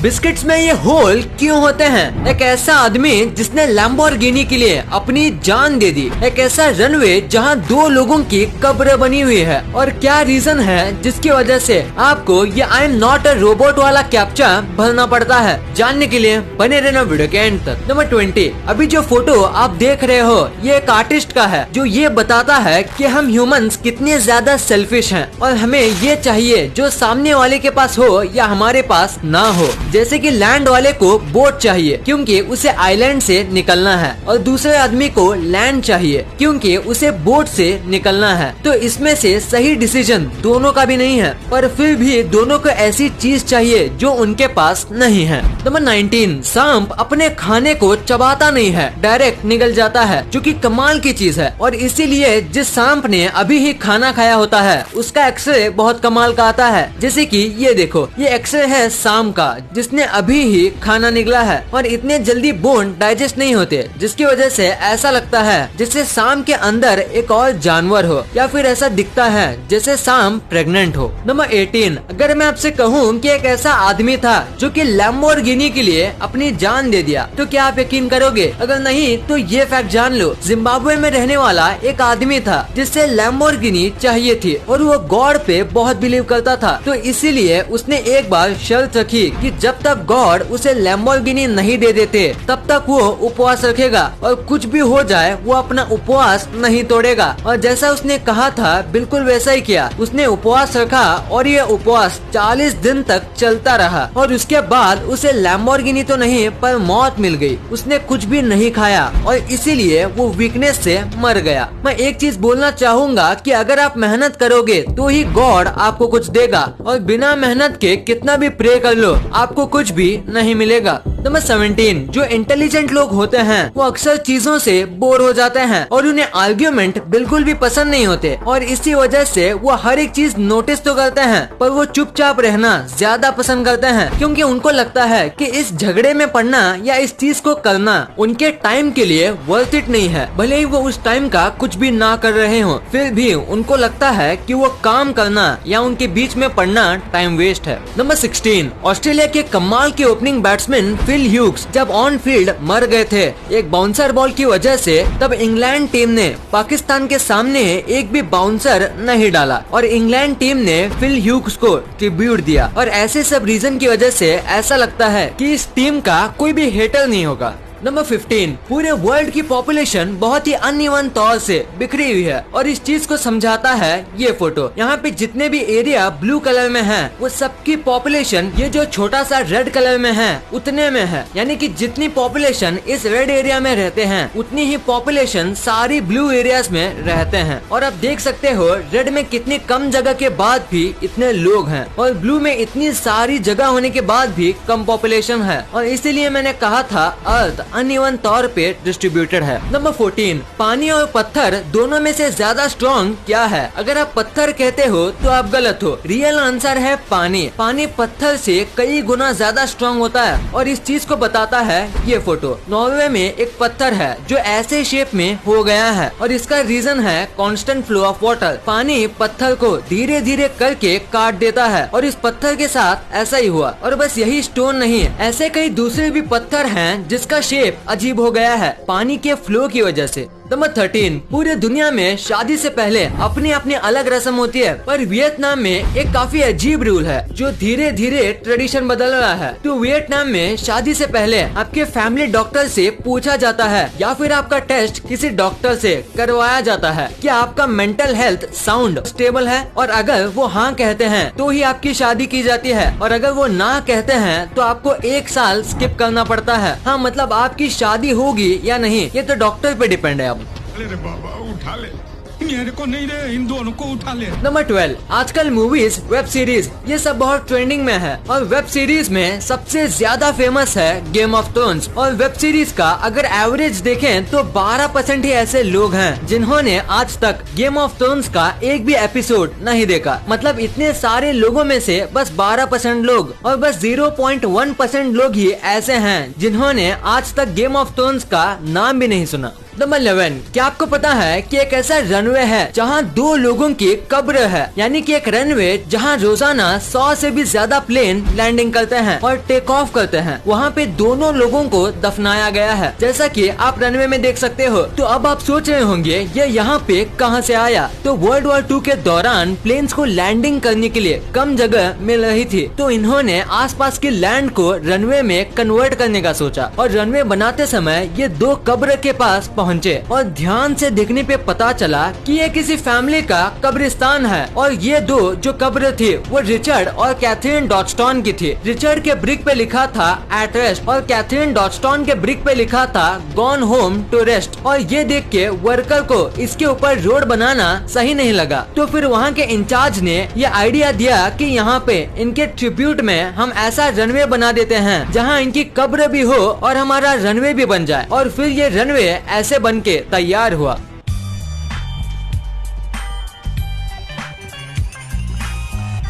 Biscuits में ये whole क्यों होते हैं? एक ऐसा आदमी जिसने लैम्बोर्गिनी के लिए अपनी जान दे दी, एक ऐसा रनवे जहां 2 लोगों की कब्र बनी हुई है, और क्या रीजन है जिसकी वजह से आपको ये I am not a robot वाला कैप्चा भरना पड़ता है? जानने के लिए बने रहना वीडियो के एंड तक। नंबर 20, अभी जो फोटो आप देख रहे हो ये एक आर्टिस्ट का है जो ये बताता है कि हम ह्यूमंस कितने ज्यादा सेल्फिश हैं और हमें ये चाहिए जो सामने वाले के पास हो या हमारे पास ना हो। जैसे कि लैंड वाले को बोट चाहिए क्योंकि उसे आइलैंड से निकलना है, और दूसरे आदमी को लैंड चाहिए क्योंकि उसे बोट से निकलना है। तो इसमें से सही डिसीजन दोनों का भी नहीं है, पर फिर भी दोनों को ऐसी चीज चाहिए जो उनके पास नहीं है। नंबर 19, सांप अपने खाने को चबाता नहीं है, डायरेक्ट निगल जाता है, जो कि कमाल की चीज है। और इसीलिए जिस सांप ने अभी ही खाना खाया होता है उसका एक्सरे बहुत कमाल का आता है। जैसे कि ये देखो, ये एक्सरे है सांप का जिसने अभी ही खाना निकला है, और इतने जल्दी बोन डाइजेस्ट नहीं होते, जिसकी वजह से ऐसा लगता है जैसे सांप के अंदर एक और जानवर हो, या फिर ऐसा दिखता है जैसे सांप प्रेग्नेंट हो। नंबर 18, अगर मैं आपसे कहूँ कि एक ऐसा आदमी था जो कि लैम्बोर्गिनी के लिए अपनी जान दे दिया, तो क्या आप यकीन करोगे? अगर नहीं तो ये फैक्ट जान लो, जिम्बाब्वे में रहने वाला एक आदमी था जिससे लैम्बोर्गिनी चाहिए थी, और वो गॉड पे बहुत बिलीव करता था। तो इसीलिए उसने एक बार शर्त रखी कि जब तक गॉड उसे लैम्बोर्गिनी नहीं दे देते तब तक वो उपवास रखेगा, और कुछ भी हो जाए वो अपना उपवास नहीं तोड़ेगा। और जैसा उसने कहा था बिल्कुल वैसा ही किया, उसने उपवास रखा और ये उपवास 40 दिन तक चलता रहा, और उसके बाद उसे लैम्बोर्गिनी तो नहीं पर मौत मिल गई। उसने कुछ भी नहीं खाया और इसीलिए वो वीकनेस से मर गया। मैं एक चीज बोलना चाहूँगा कि अगर आप मेहनत करोगे तो ही गॉड आपको कुछ देगा, और बिना मेहनत के कितना भी प्रे कर लो आपको कुछ भी नहीं मिलेगा। नंबर 17, जो इंटेलिजेंट लोग होते हैं वो अक्सर चीजों से बोर हो जाते हैं और उन्हें आर्ग्यूमेंट बिल्कुल भी पसंद नहीं होते, और इसी वजह से वो हर एक चीज नोटिस तो करते हैं पर वो चुपचाप रहना ज्यादा पसंद करते हैं, क्योंकि उनको लगता है कि इस झगड़े में पड़ना या इस चीज को करना उनके टाइम के लिए वर्थ इट नहीं है। भले ही वो उस टाइम का कुछ भी ना कर रहे हो, फिर भी उनको लगता है कि वो काम करना या उनके बीच में पड़ना टाइम वेस्ट है। नंबर 16, ऑस्ट्रेलिया के कमाल के ओपनिंग बैट्समैन फिल ह्यूग्स जब ऑन फील्ड मर गए थे एक बाउंसर बॉल की वजह से, तब इंग्लैंड टीम ने पाकिस्तान के सामने एक भी बाउंसर नहीं डाला, और इंग्लैंड टीम ने फिल ह्यूग्स को ट्रिब्यूट दिया। और ऐसे सब रीजन की वजह से ऐसा लगता है कि इस टीम का कोई भी हेटर नहीं होगा। नंबर 15, पूरे वर्ल्ड की पॉपुलेशन बहुत ही अनइवन तौर से बिखरी हुई है, और इस चीज को समझाता है ये फोटो। यहाँ पे जितने भी एरिया ब्लू कलर में हैं, वो सबकी पॉपुलेशन ये जो छोटा सा रेड कलर में है उतने में है, यानी कि जितनी पॉपुलेशन इस रेड एरिया में रहते हैं उतनी ही पॉपुलेशन सारी ब्लू एरियाज में रहते हैं। और आप देख सकते हो रेड में कितनी कम जगह के बाद भी इतने लोग हैं, और ब्लू में इतनी सारी जगह होने के बाद भी कम पॉपुलेशन है, और इसीलिए मैंने कहा था अर्थ अनइवन तौर पे डिस्ट्रीब्यूटेड है। नंबर 14, पानी और पत्थर दोनों में से ज्यादा स्ट्रॉन्ग क्या है? अगर आप पत्थर कहते हो तो आप गलत हो, रियल आंसर है पानी। पानी पत्थर से कई गुना ज्यादा स्ट्रॉन्ग होता है, और इस चीज को बताता है ये फोटो। नॉर्वे में एक पत्थर है जो ऐसे शेप में हो गया है, और इसका रीजन है कांस्टेंट फ्लो ऑफ वाटर। पानी पत्थर को धीरे धीरे करके काट देता है, और इस पत्थर के साथ ऐसा ही हुआ। और बस यही स्टोन नहीं, ऐसे कई दूसरे भी पत्थर हैं जिसका शेप अजीब हो गया है पानी के फ्लो की वजह से। नंबर 13, पूरे दुनिया में शादी से पहले अपनी अपनी अलग रस्म होती है, पर वियतनाम में एक काफी अजीब रूल है जो धीरे धीरे ट्रेडिशन बदल रहा है। तो वियतनाम में शादी से पहले आपके फैमिली डॉक्टर से पूछा जाता है या फिर आपका टेस्ट किसी डॉक्टर से करवाया जाता है कि आपका मेंटल हेल्थ साउंड स्टेबल है, और अगर वो हाँ कहते हैं तो ही आपकी शादी की जाती है, और अगर वो ना कहते हैं तो आपको 1 साल स्किप करना पड़ता है। हाँ, मतलब आपकी शादी होगी या नहीं ये तो डॉक्टर पे डिपेंड है। अब रे बाबा उठा ले, मेरे को नहीं रे, इन दोनों को उठा ले। नंबर 12, आजकल मूवीज, वेब सीरीज ये सब बहुत ट्रेंडिंग में है, और वेब सीरीज में सबसे ज्यादा फेमस है गेम ऑफ थ्रोन्स। और वेब सीरीज का अगर एवरेज देखें तो 12% ही ऐसे लोग हैं जिन्होंने आज तक गेम ऑफ थ्रोन्स का एक भी एपिसोड नहीं देखा। मतलब इतने सारे लोगों में से बस 12% लोग, और बस 0.1% लोग ही ऐसे हैं जिन्होंने आज तक गेम ऑफ थ्रोन्स का नाम भी नहीं सुना। नंबर 11, क्या आपको पता है कि एक ऐसा रनवे है जहां 2 लोगों की कब्र है, यानी कि एक रनवे जहां रोजाना 100 से भी ज्यादा प्लेन लैंडिंग करते हैं और टेक ऑफ करते हैं, वहां पे दोनों लोगों को दफनाया गया है, जैसा कि आप रनवे में देख सकते हो। तो अब आप सोच रहे होंगे ये यहाँ पे कहाँ से आया? तो वर्ल्ड वॉर 2 के दौरान प्लेन्स को लैंडिंग करने के लिए कम जगह मिल रही थी, तो इन्होंने आसपास की लैंड को रनवे में कन्वर्ट करने का सोचा और रनवे बनाते समय ये 2 कब्र के पास पहुँचे और ध्यान से देखने पे पता चला कि ये किसी फैमिली का कब्रिस्तान है और ये 2 जो कब्र थी वो रिचर्ड और कैथरीन डॉटस्टॉन की थी। रिचर्ड के ब्रिक पे लिखा था एट रेस्ट और कैथरीन डॉटस्टॉन के ब्रिक पे लिखा था गॉन होम टू रेस्ट। और ये देख के वर्कर को इसके ऊपर रोड बनाना सही नहीं लगा, तो फिर वहाँ के इंचार्ज ने ये आइडिया दिया कि यहाँ पे इनके ट्रिब्यूट में हम ऐसा रनवे बना देते हैं जहाँ इनकी कब्र भी हो और हमारा रनवे भी बन जाए। और फिर ये रनवे ऐसे बन के तैयार हुआ।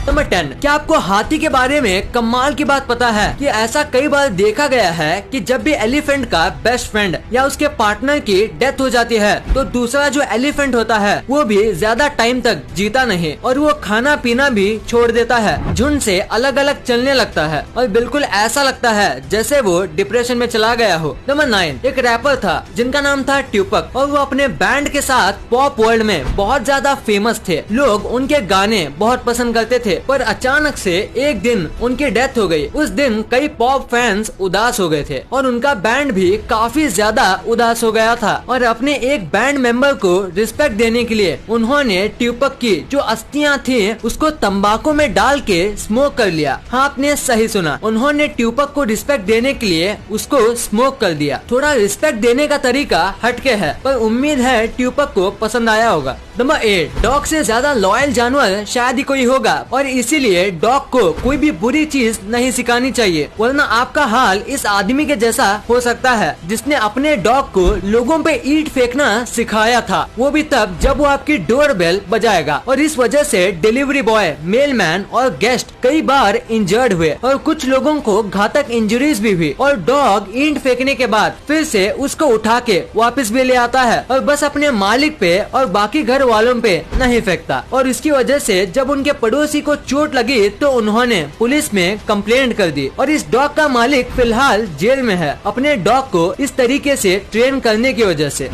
नंबर 10, क्या आपको हाथी के बारे में कमाल की बात पता है कि ऐसा कई बार देखा गया है कि जब भी एलिफेंट का बेस्ट फ्रेंड या उसके पार्टनर की डेथ हो जाती है तो दूसरा जो एलिफेंट होता है वो भी ज्यादा टाइम तक जीता नहीं और वो खाना पीना भी छोड़ देता है, झुंड से अलग अलग चलने लगता है और बिल्कुल ऐसा लगता है जैसे वो डिप्रेशन में चला गया हो। नंबर 9, एक रैपर था जिनका नाम था ट्यूपक और वो अपने बैंड के साथ पॉप वर्ल्ड में बहुत ज्यादा फेमस थे। लोग उनके गाने बहुत पसंद करते थे, पर अचानक से एक दिन उनकी डेथ हो गई। उस दिन कई पॉप फैंस उदास हो गए थे और उनका बैंड भी काफी ज्यादा उदास हो गया था और अपने एक बैंड मेंबर को रिस्पेक्ट देने के लिए उन्होंने ट्यूपक की जो अस्थियां थी उसको तंबाकू में डाल के स्मोक कर लिया। हाँ, आपने सही सुना, उन्होंने ट्यूपक को रिस्पेक्ट देने के लिए उसको स्मोक कर दिया। थोड़ा रिस्पेक्ट देने का तरीका हटके है, पर उम्मीद है ट्यूपक को पसंद आया होगा। नंबर 8, डॉग से ज्यादा लॉयल जानवर शायद ही कोई होगा और इसीलिए डॉग को कोई भी बुरी चीज नहीं सिखानी चाहिए, वरना आपका हाल इस आदमी के जैसा हो सकता है जिसने अपने डॉग को लोगों पे ईंट फेंकना सिखाया था, वो भी तब जब वो आपकी डोर बेल बजाएगा। और इस वजह से डिलीवरी बॉय, मेलमैन और गेस्ट कई बार इंजर्ड हुए और कुछ लोगों को घातक इंजरीज भी हुई। और डॉग ईंट फेंकने के बाद फिर से उसको उठा के वापस भी ले आता है और बस अपने मालिक पे और बाकी घर वालों पे नहीं फेंकता। और इसकी वजह से जब उनके पड़ोसी को चोट लगी तो उन्होंने पुलिस में कंप्लेंट कर दी और इस डॉग का मालिक फिलहाल जेल में है अपने डॉग को इस तरीके से ट्रेन करने की वजह से।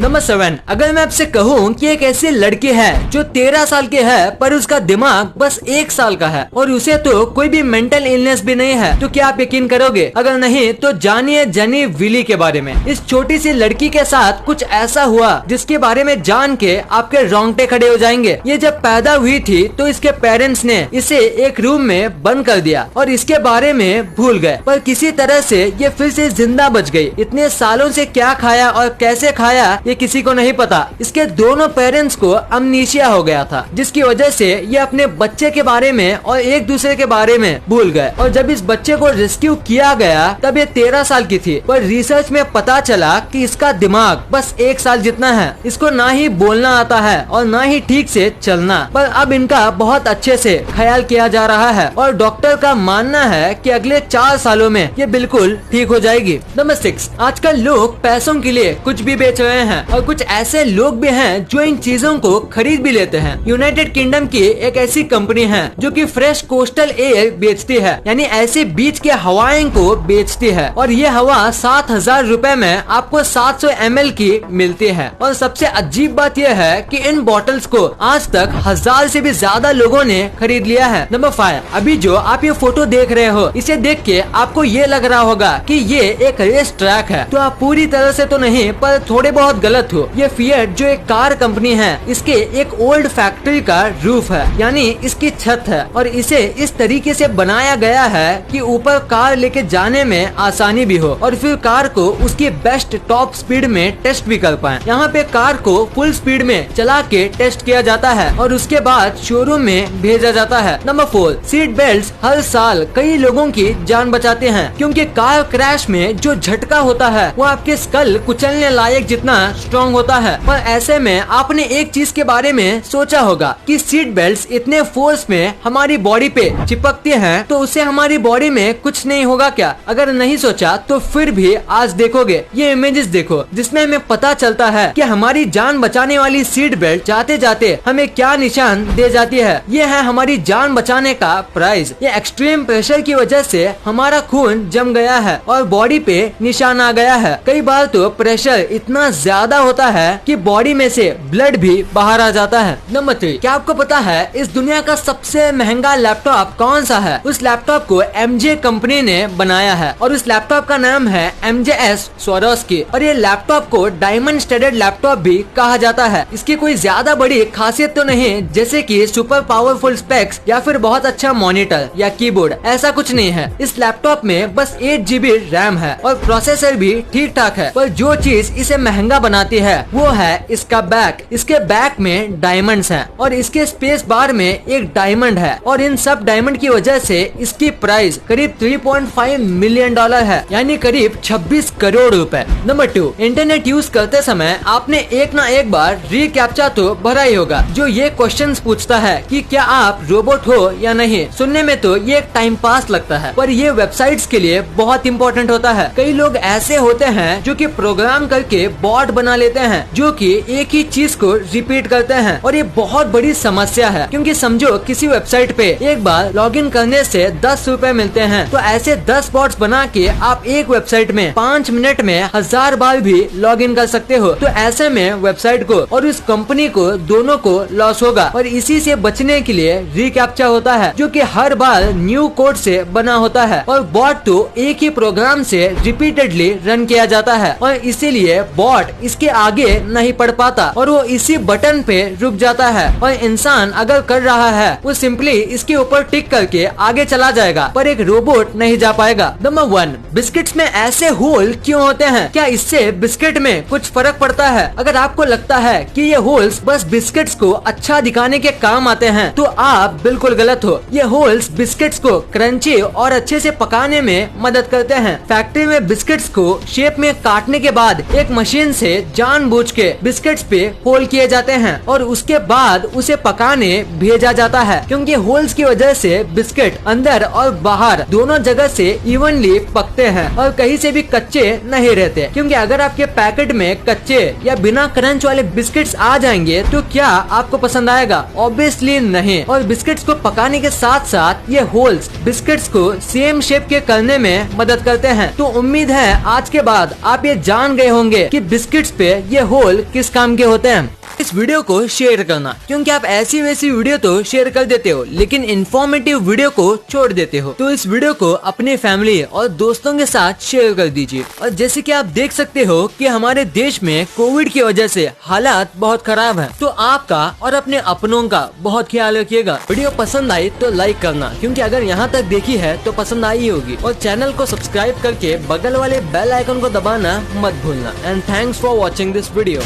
नंबर 7, अगर मैं आपसे कहूँ कि एक ऐसी लड़की है जो 13 साल की है पर उसका दिमाग बस 1 साल का है और उसे तो कोई भी मेंटल इलनेस भी नहीं है, तो क्या आप यकीन करोगे? अगर नहीं तो जानिए जेनी विली के बारे में। इस छोटी सी लड़की के साथ कुछ ऐसा हुआ जिसके बारे में जान के आपके रोंगटे खड़े हो जाएंगे। ये जब पैदा हुई थी तो इसके पेरेंट्स ने इसे एक रूम में बंद कर दिया और इसके बारे में भूल गए, पर किसी तरह से ये फिर से जिंदा बच गई। इतने सालों से क्या खाया और कैसे खाया ये किसी को नहीं पता। इसके दोनों पेरेंट्स को अमनीशिया हो गया था जिसकी वजह से ये अपने बच्चे के बारे में और एक दूसरे के बारे में भूल गए। और जब इस बच्चे को रेस्क्यू किया गया तब ये 13 साल की थी, पर रिसर्च में पता चला कि इसका दिमाग बस 1 साल जितना है। इसको ना ही बोलना आता है और ना ही ठीक से चलना, पर अब इनका बहुत अच्छे से ख्याल किया जा रहा है और डॉक्टर का मानना है कि अगले 4 सालों में ये बिल्कुल ठीक हो जाएगी। नंबर 6, आजकल लोग पैसों के लिए कुछ भी बेच रहे हैं और कुछ ऐसे लोग भी हैं जो इन चीजों को खरीद भी लेते हैं। यूनाइटेड किंगडम की एक ऐसी कंपनी है जो कि फ्रेश कोस्टल एयर बेचती है, यानी ऐसे बीच के हवाएं को बेचती है और ये हवा 7,000 रुपए में आपको 700 ml की मिलती है। और सबसे अजीब बात यह है कि इन बॉटल्स को आज तक 1000 से भी ज्यादा लोगों ने खरीद लिया है। नंबर 5, अभी जो आप ये फोटो देख रहे हो इसे देख के आपको ये लग रहा होगा कि ये एक रेस ट्रैक है, तो आप पूरी तरह से तो नहीं पर थोड़े बहुत गलत हो। ये फिएट जो एक कार कंपनी है इसके एक ओल्ड फैक्ट्री का रूफ है, यानी इसकी छत है और इसे इस तरीके से बनाया गया है कि ऊपर कार लेके जाने में आसानी भी हो और फिर कार को उसकी बेस्ट टॉप स्पीड में टेस्ट भी कर पाए। यहाँ पे कार को फुल स्पीड में चला के टेस्ट किया जाता है और उसके बाद शोरूम में भेजा जाता है। नंबर 4, सीट बेल्ट हर साल कई लोगों की जान बचाते हैं क्योंकि कार क्रैश में जो झटका होता है वो आपके स्कल कुचलने लायक जितना स्ट्रॉन्ग होता है। पर ऐसे में आपने एक चीज के बारे में सोचा होगा कि सीट बेल्ट इतने फोर्स में हमारी बॉडी पे चिपकती हैं, तो उससे हमारी बॉडी में कुछ नहीं होगा क्या? अगर नहीं सोचा तो फिर भी आज देखोगे ये इमेजेस देखो, जिसमें हमें पता चलता है कि हमारी जान बचाने वाली सीट बेल्ट जाते जाते हमें क्या निशान दे जाती है। ये है हमारी जान बचाने का प्राइस। ये एक्सट्रीम प्रेशर की वजह से हमारा खून जम गया है और बॉडी पे निशान आ गया है। कई बार तो प्रेशर इतना ज्यादा होता है कि बॉडी में से ब्लड भी बाहर आ जाता है। नंबर 3, क्या आपको पता है इस दुनिया का सबसे महंगा लैपटॉप कौन सा है? उस लैपटॉप को MJ कंपनी ने बनाया है और उस लैपटॉप का नाम है MJS Swarovski और ये लैपटॉप को डायमंड स्टडेड लैपटॉप भी कहा जाता है। इसकी कोई ज्यादा बड़ी खासियत तो नहीं जैसे कि सुपर पावरफुल स्पेक्स या फिर बहुत अच्छा मॉनिटर या कीबोर्ड, ऐसा कुछ नहीं है। इस लैपटॉप में बस 8 GB रैम है और प्रोसेसर भी ठीक ठाक है। पर जो चीज इसे महंगा बनाती है वो है इसका बैक। इसके बैक में डायमंड्स हैं और इसके स्पेस बार में एक डायमंड है और इन सब डायमंड की वजह से इसकी प्राइस करीब $3.5 मिलियन है, यानी करीब 26 करोड़ रुपए। नंबर 2, इंटरनेट यूज करते समय आपने एक ना एक बार रीकैप्चा तो भरा ही होगा, जो ये क्वेश्चंस पूछता है कि क्या आप रोबोट हो या नहीं। सुनने में तो ये एक टाइम पास लगता है, पर ये वेबसाइट्स के लिए बहुत इंपॉर्टेंट होता है। कई लोग ऐसे होते हैं जो कि प्रोग्राम करके बॉट बना लेते हैं जो कि एक ही चीज को रिपीट करते हैं और ये बहुत बड़ी समस्या है, क्योंकि समझो किसी वेबसाइट पे एक बार लॉगिन करने से 10 रुपए मिलते हैं, तो ऐसे 10 बॉट्स बना के आप एक वेबसाइट में 5 मिनट में 1000 बार भी लॉगिन कर सकते हो। तो ऐसे में वेबसाइट को और उस कंपनी को दोनों को लॉस होगा और इसी से बचने के लिए रीकैप्चा होता है जो कि हर बार न्यू कोड से बना होता है और बॉट तो एक ही प्रोग्राम से रिपीटेडली रन किया जाता है और इसीलिए बॉट इसके आगे नहीं पढ़ पाता और वो इसी बटन पे रुक जाता है। और इंसान अगर कर रहा है वो सिंपली इसके ऊपर टिक करके आगे चला जाएगा, पर एक रोबोट नहीं जा पाएगा। नंबर 1, बिस्किट्स में ऐसे होल क्यों होते हैं? क्या इससे बिस्किट में कुछ फर्क पड़ता है? अगर आपको लगता है कि ये होल्स बस बिस्किट्स को अच्छा दिखाने के काम आते हैं तो आप बिल्कुल गलत हो। ये होल्स बिस्किट्स को क्रंची और अच्छे से पकाने में मदद करते हैं। फैक्ट्री में बिस्किट्स को शेप में काटने के बाद एक मशीन से जानबूझ के बिस्किट्स पे होल किए जाते हैं और उसके बाद उसे पकाने भेजा जाता है, क्योंकि होल्स की वजह से बिस्किट अंदर और बाहर दोनों जगह से इवनली पकते हैं और कहीं से भी कच्चे नहीं रहते। क्योंकि अगर आपके पैकेट में कच्चे या बिना क्रंच वाले बिस्किट्स आ जाएंगे तो क्या आपको पसंद आएगा? ऑब्वियसली नहीं। और बिस्किट्स को पकाने के साथ साथ ये होल्स बिस्किट्स को सेम शेप के करने में मदद करते हैं। तो उम्मीद है आज के बाद आप ये जान गए होंगे कि बिस्किट्स पे ये होल किस काम के होते हैं। इस वीडियो को शेयर करना, क्योंकि आप ऐसी वैसी वीडियो तो शेयर कर देते हो लेकिन इन्फॉर्मेटिव वीडियो को छोड़ देते हो। तो इस वीडियो को अपने फैमिली और दोस्तों के साथ शेयर कर दीजिए। और जैसे कि आप देख सकते हो कि हमारे देश में कोविड की वजह से हालात बहुत खराब है, तो आपका और अपने अपनों का बहुत ख्याल रखिएगा। वीडियो पसंद आई तो लाइक करना, क्योंकि अगर यहाँ तक देखी है तो पसंद आई होगी। और चैनल को सब्सक्राइब करके बगल वाले बेल आइकन को दबाना मत भूलना। And thanks for watching this video.